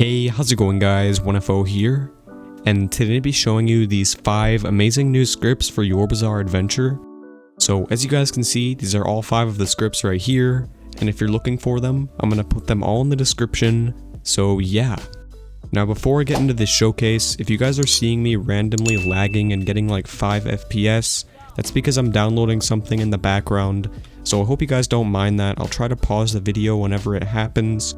Hey, how's it going guys, 1FO here, and today I'll be showing you these 5 amazing new scripts for your bizarre adventure. So as you guys can see, these are all 5 of the scripts right here, and if you're looking for them, I'm going to put them all in the description, so yeah. Now before I get into this showcase, if you guys are seeing me randomly lagging and getting like 5 FPS, that's because I'm downloading something in the background, so I hope you guys don't mind that. I'll try to pause the video whenever it happens.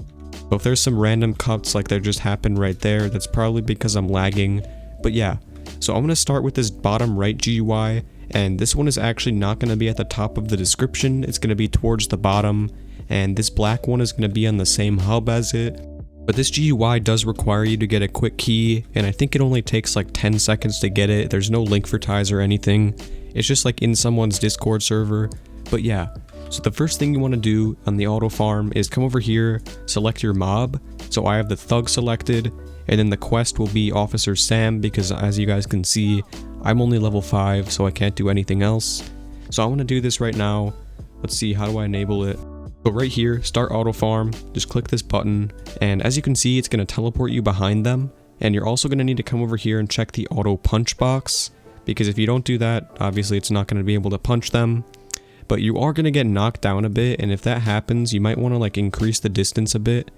So if there's some random cuts like that just happened right there, that's probably because I'm lagging. But yeah, so I'm going to start with this bottom right GUI, and this one is actually not going to be at the top of the description, it's going to be towards the bottom, and this black one is going to be on the same hub as it. But this GUI does require you to get a quick key, and I think it only takes like 10 seconds to get it. There's no link for ties or anything, it's just like in someone's Discord server. But yeah, so the first thing you want to do on the auto farm is come over here, select your mob. So I have the thug selected, and then the quest will be Officer Sam because as you guys can see, I'm only level 5, so I can't do anything else. So I want to do this right now. Let's see, how do I enable it? So right here, start auto farm, just click this button, and as you can see, it's going to teleport you behind them. And you're also going to need to come over here and check the auto punch box, because if you don't do that, obviously it's not going to be able to punch them. But you are going to get knocked down a bit, and if that happens, you might want to like increase the distance a bit.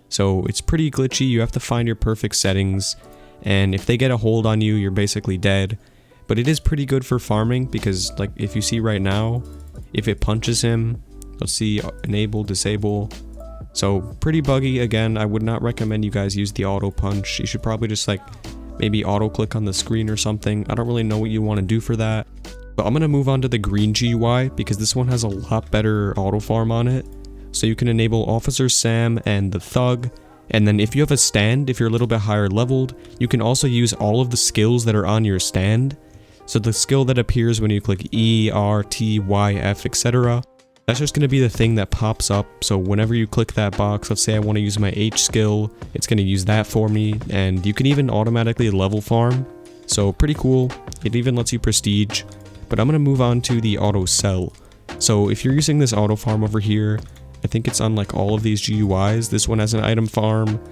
So it's pretty glitchy, you have to find your perfect settings, and if they get a hold on you, you're basically dead. But it is pretty good for farming, because like if you see right now, if it punches him, let's see, enable, disable. So pretty buggy. Again, I would not recommend you guys use the auto punch. You should probably just like maybe auto click on the screen or something. I don't really know what you want to do for that. But I'm going to move on to the green GUI because this one has a lot better auto farm on it. So you can enable Officer Sam and the thug. And then if you have a stand, if you're a little bit higher leveled, you can also use all of the skills that are on your stand. So the skill that appears when you click E, R, T, Y, F, etc. That's just going to be the thing that pops up. So whenever you click that box, let's say I want to use my H skill, it's going to use that for me. And you can even automatically level farm. So pretty cool. It even lets you prestige. But I'm going to move on to the auto sell. So if you're using this auto farm over here, I think it's on like all of these GUIs. This one has an item farm.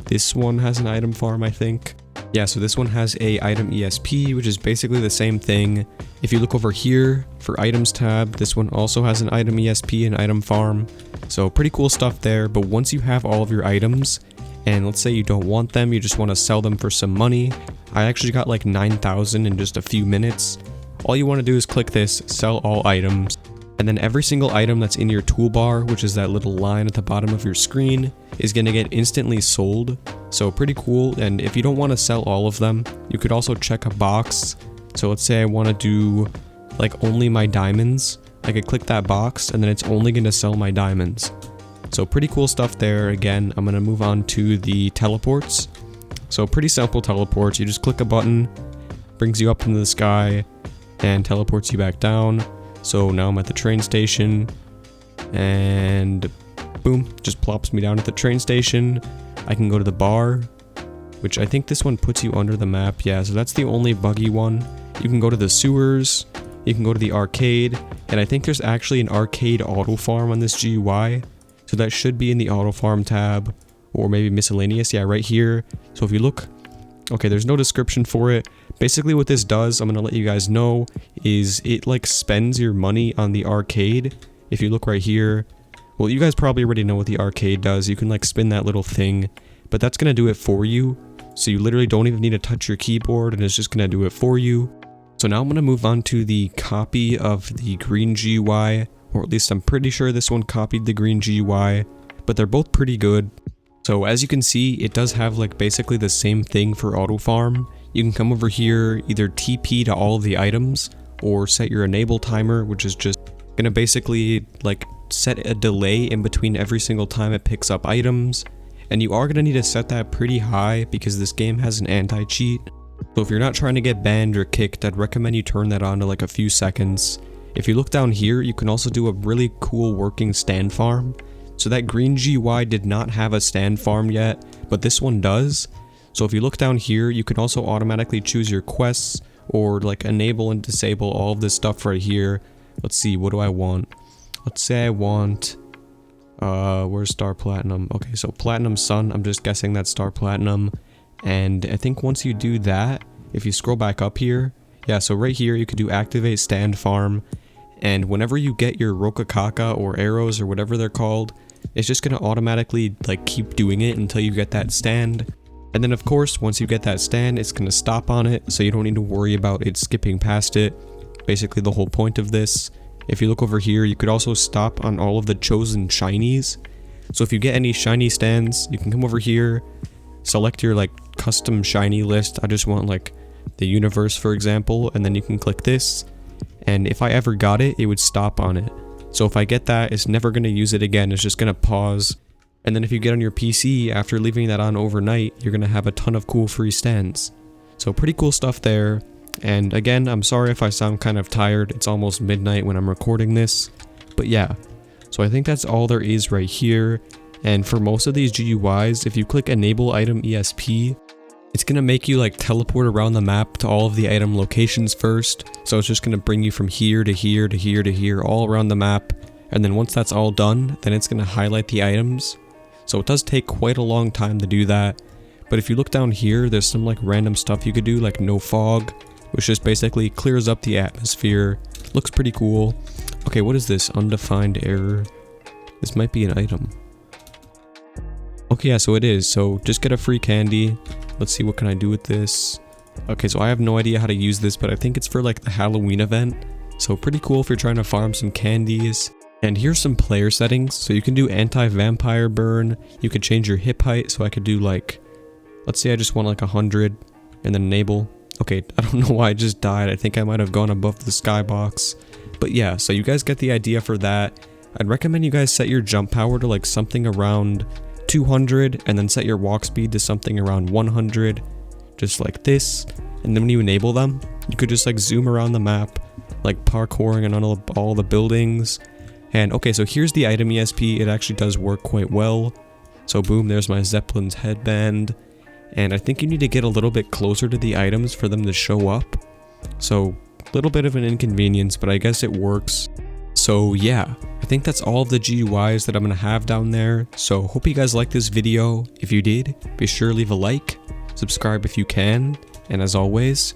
This one has an item farm, I think. Yeah, so this one has a item ESP, which is basically the same thing. If you look over here for items tab, this one also has an item ESP and item farm. So pretty cool stuff there. But once you have all of your items, and let's say you don't want them, you just want to sell them for some money. I actually got like 9,000 in just a few minutes. All you want to do is click this, sell all items, and then every single item that's in your toolbar, which is that little line at the bottom of your screen, is going to get instantly sold. So pretty cool. And if you don't want to sell all of them, you could also check a box. So let's say I want to do like only my diamonds. I could click that box and then it's only going to sell my diamonds. So pretty cool stuff there. Again, I'm going to move on to the teleports. So pretty simple teleports. You just click a button, brings you up into the sky, and teleports you back down. So now I'm at the train station, and boom, just plops me down at the train station. I can go to the bar, which I think this one puts you under the map. Yeah, so that's the only buggy one. You can go to the sewers, you can go to the arcade, and I think there's actually an arcade auto farm on this GUI. So that should be in the auto farm tab, or maybe miscellaneous. Yeah, right here. So if you look, okay, there's no description for it. Basically what this does, I'm going to let you guys know, is it like spends your money on the arcade. If you look right here, well, you guys probably already know what the arcade does. You can like spin that little thing, but that's going to do it for you. So you literally don't even need to touch your keyboard, and it's just going to do it for you. So now I'm going to move on to the copy of the green GUI, or at least I'm pretty sure this one copied the green GUI, but they're both pretty good. So as you can see, it does have like basically the same thing for auto farm. You can come over here, either TP to all of the items, or set your enable timer, which is just gonna basically like set a delay in between every single time it picks up items. And you are gonna need to set that pretty high because this game has an anti-cheat. So if you're not trying to get banned or kicked, I'd recommend you turn that on to like a few seconds. If you look down here, you can also do a really cool working stand farm. So that green GUI did not have a stand farm yet, but this one does. So if you look down here, you can also automatically choose your quests, or like enable and disable all of this stuff right here. Let's see, what do I want? Let's say I want Where's Star Platinum? Okay, so Platinum Sun, I'm just guessing that's Star Platinum. And I think once you do that, if you scroll back up here, yeah, so right here you can do activate stand farm. And whenever you get your Rokakaka or arrows or whatever they're called, it's just gonna automatically like keep doing it until you get that stand. And then of course, once you get that stand, it's gonna stop on it, so you don't need to worry about it skipping past it. Basically the whole point of this. If you look over here, you could also stop on all of the chosen shinies. So if you get any shiny stands, you can come over here, select your like custom shiny list. I just want like the universe, for example, and then you can click this. And if I ever got it, it would stop on it. So if I get that, it's never going to use it again. It's just going to pause. And then if you get on your PC after leaving that on overnight, you're going to have a ton of cool free stands. So pretty cool stuff there. And again, I'm sorry if I sound kind of tired. It's almost midnight when I'm recording this. But yeah, so I think that's all there is right here. And for most of these GUIs, if you click enable item ESP, it's going to make you like teleport around the map to all of the item locations first. So it's just going to bring you from here to here to here to here all around the map. And then once that's all done, then it's going to highlight the items. So it does take quite a long time to do that. But if you look down here, there's some like random stuff you could do, like no fog, which just basically clears up the atmosphere. Looks pretty cool. Okay, what is this? Undefined error. This might be an item. Okay, yeah, so it is. So just get a free candy. Let's see, what can I do with this? Okay, so I have no idea how to use this, but I think it's for like the Halloween event. So pretty cool if you're trying to farm some candies. And here's some player settings. So you can do anti-vampire burn. You can change your hip height. So I could do like, let's say I just want like 100 and then enable. Okay, I don't know why I just died. I think I might have gone above the skybox. But yeah, so you guys get the idea for that. I'd recommend you guys set your jump power to like something around 200 and then set your walk speed to something around 100. Just like this. And then when you enable them, you could just like zoom around the map, like parkouring and on all the buildings. And okay, so here's the item ESP. It actually does work quite well. So boom, there's my Zeppelin's headband. And I think you need to get a little bit closer to the items for them to show up. So, a little bit of an inconvenience, but I guess it works. So yeah, I think that's all of the GUIs that I'm going to have down there. So hope you guys liked this video. If you did, be sure to leave a like, subscribe if you can, and as always,